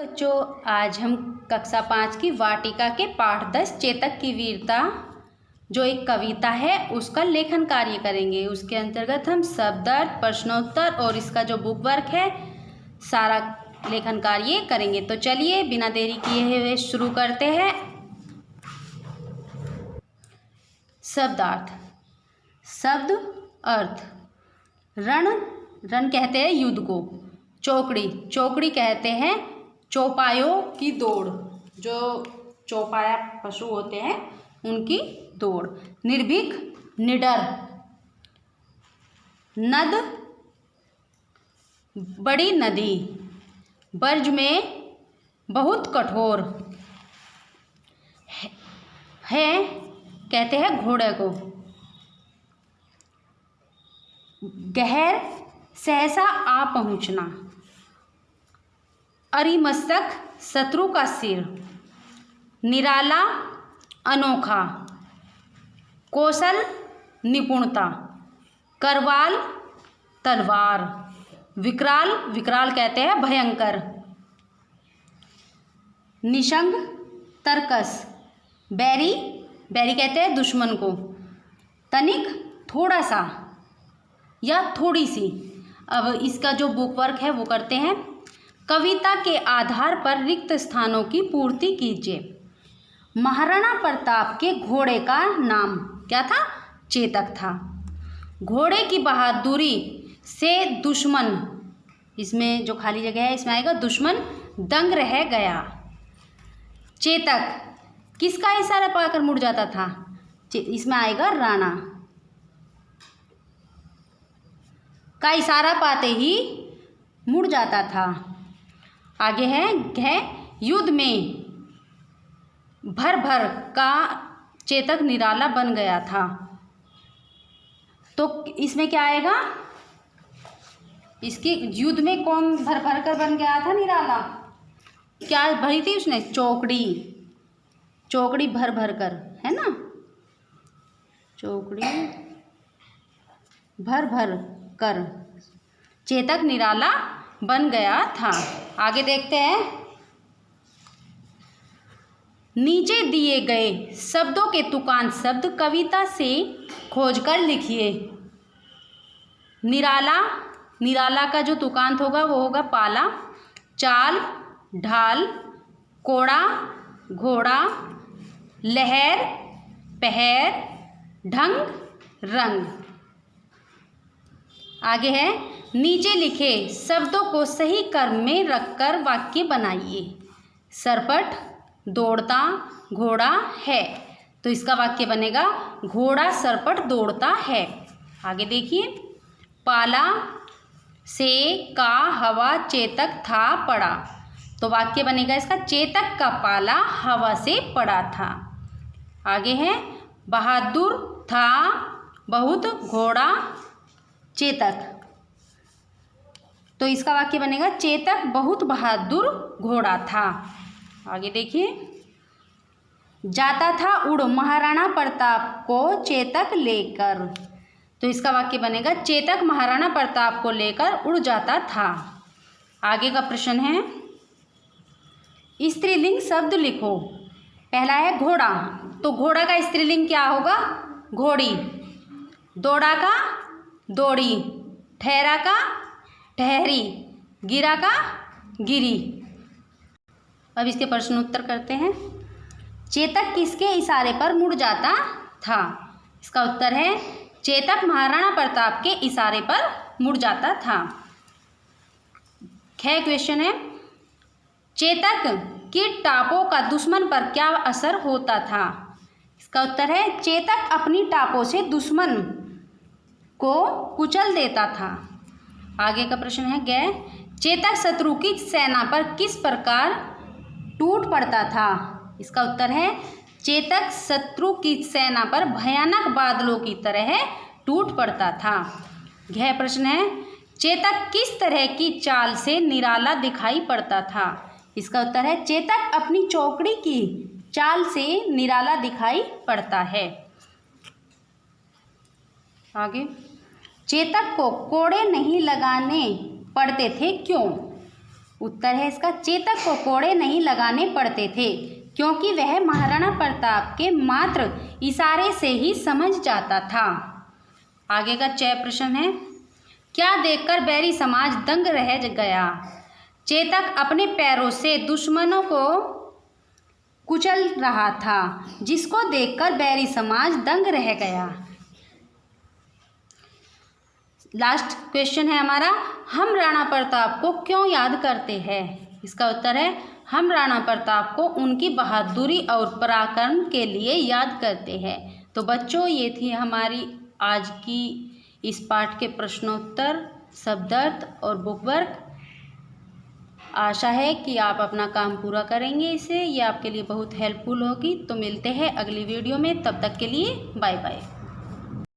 बच्चों, आज हम कक्षा 5 की वाटिका के पाठ 10 चेतक की वीरता जो एक कविता है उसका लेखन कार्य करेंगे। उसके अंतर्गत हम शब्दार्थ, प्रश्नोत्तर और इसका जो बुक वर्क है सारा लेखन कार्य करेंगे। तो चलिए बिना देरी किए हुए शुरू करते हैं। शब्दार्थ। शब्द अर्थ। रण, रण कहते हैं युद्ध को। चौकड़ी, चौकड़ी कहते हैं चौपायों की दौड़, जो चौपाया पशु होते हैं उनकी दौड़। निर्भीक, निडर। नद, बड़ी नदी। बर्ज में बहुत कठोर। है कहते हैं घोड़े को। गहर, सहसा आ पहुँचना। अरिमस्तक, शत्रु का सिर। निराला, अनोखा। कौशल, निपुणता। करवाल, तलवार। विकराल, विकराल कहते हैं भयंकर। निशंग, तरकस। बैरी, बैरी कहते हैं दुश्मन को। तनिक, थोड़ा सा या थोड़ी सी। अब इसका जो बुक वर्क है वो करते हैं। कविता के आधार पर रिक्त स्थानों की पूर्ति कीजिए। महाराणा प्रताप के घोड़े का नाम क्या था? चेतक था। घोड़े की बहादुरी से दुश्मन, इसमें जो खाली जगह है इसमें आएगा दुश्मन दंग रह गया। चेतक किसका इशारा पाकर मुड़ जाता था? इसमें आएगा राणा का इशारा पाते ही मुड़ जाता था। आगे है युद्ध में भर भर का चेतक निराला बन गया था। तो इसमें क्या आएगा? इसके युद्ध में कौन भर भर कर बन गया था निराला? क्या भरी थी उसने? चौकड़ी, चौकड़ी भर भर कर, है ना? चौकड़ी भर भर कर चेतक निराला बन गया था। आगे देखते हैं। नीचे दिए गए शब्दों के तुकांत शब्द कविता से खोजकर लिखिए। निराला, निराला का जो तुकांत होगा वो होगा पाला। चाल, ढाल। कोड़ा, घोड़ा। लहर, पहर। ढंग, रंग। आगे है नीचे लिखे शब्दों को सही क्रम में रखकर वाक्य बनाइए। सरपट, दौड़ता, घोड़ा है। तो इसका वाक्य बनेगा घोड़ा सरपट दौड़ता है। आगे देखिए। पाला से का हवा चेतक था पड़ा। तो वाक्य बनेगा इसका चेतक का पाला हवा से पड़ा था। आगे है बहादुर था बहुत घोड़ा चेतक। तो इसका वाक्य बनेगा चेतक बहुत बहादुर घोड़ा था। आगे देखिए। जाता था उड़ महाराणा प्रताप को चेतक लेकर। तो इसका वाक्य बनेगा चेतक महाराणा प्रताप को लेकर उड़ जाता था। आगे का प्रश्न है स्त्रीलिंग शब्द लिखो। पहला है घोड़ा। तो घोड़ा का स्त्रीलिंग क्या होगा? घोड़ी। दौड़ा का दौड़ी। ठहरा का ठहरी। गिरा का गिरी। अब इसके प्रश्न उत्तर करते हैं। चेतक किसके इशारे पर मुड़ जाता था? इसका उत्तर है चेतक महाराणा प्रताप के इशारे पर मुड़ जाता था। क्वेश्चन है चेतक की टापों का दुश्मन पर क्या असर होता था? इसका उत्तर है चेतक अपनी टापों से दुश्मन को कुचल देता था। आगे का प्रश्न है चेतक शत्रु की सेना पर किस प्रकार टूट पड़ता था? इसका उत्तर है चेतक शत्रु की सेना पर भयानक बादलों की तरह टूट पड़ता था। प्रश्न है चेतक किस तरह की चाल से निराला दिखाई पड़ता था? इसका उत्तर है चेतक अपनी चौकड़ी की चाल से निराला दिखाई पड़ता है। आगे चेतक को कोड़े नहीं लगाने पड़ते थे क्यों? उत्तर है इसका, चेतक को कोड़े नहीं लगाने पड़ते थे क्योंकि वह महाराणा प्रताप के मात्र इशारे से ही समझ जाता था। आगे का 6 प्रश्न है, क्या देखकर बैरी समाज दंग रह गया? चेतक अपने पैरों से दुश्मनों को कुचल रहा था, जिसको देखकर बैरी समाज दंग रह गया। लास्ट क्वेश्चन है हमारा, हम राणा प्रताप को क्यों याद करते हैं? इसका उत्तर है, हम राणा प्रताप को उनकी बहादुरी और पराक्रम के लिए याद करते हैं। तो बच्चों, ये थी हमारी आज की इस पाठ के प्रश्नोत्तर, शब्दार्थ और बुक वर्क। आशा है कि आप अपना काम पूरा करेंगे इसे, ये आपके लिए बहुत हेल्पफुल होगी। तो मिलते हैं अगली वीडियो में, तब तक के लिए बाय बाय।